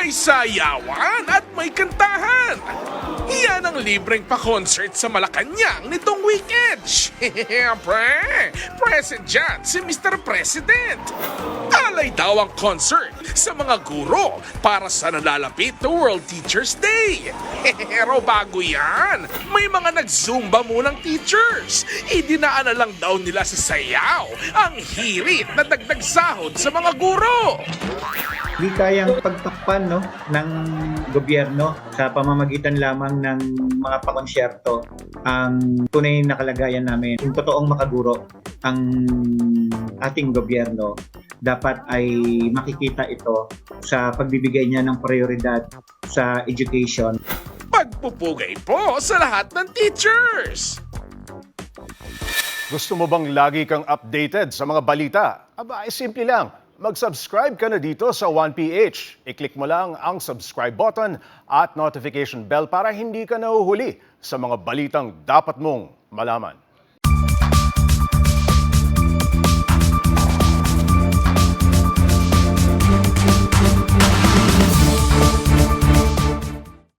May sayawan at may kantahan. Yan ang libreng pa-concert sa Malacanang nitong weekend. Siyempre, present dyan si Mr. President. Alay daw ang concert sa mga guro para sa nalalapit na World Teachers Day. Pero bago yan, may mga nag-zumba munang teachers. Idinaan na lang daw nila sa sayaw ang hirit na dagdag sahod sa mga guro. Hindi kayang pagtakpan ng gobyerno sa pamamagitan lamang ng mga pakonsyerto ang tunay na kalagayan namin. Kung totoong makaguro ang ating gobyerno, dapat ay makikita ito sa pagbibigay niya ng prioridad sa education. Pagpupugay po sa lahat ng teachers! Gusto mo bang lagi kang updated sa mga balita? Aba, ay simple lang. Mag-subscribe ka na dito sa 1PH. I-click mo lang ang subscribe button at notification bell para hindi ka nahuhuli sa mga balitang dapat mong malaman.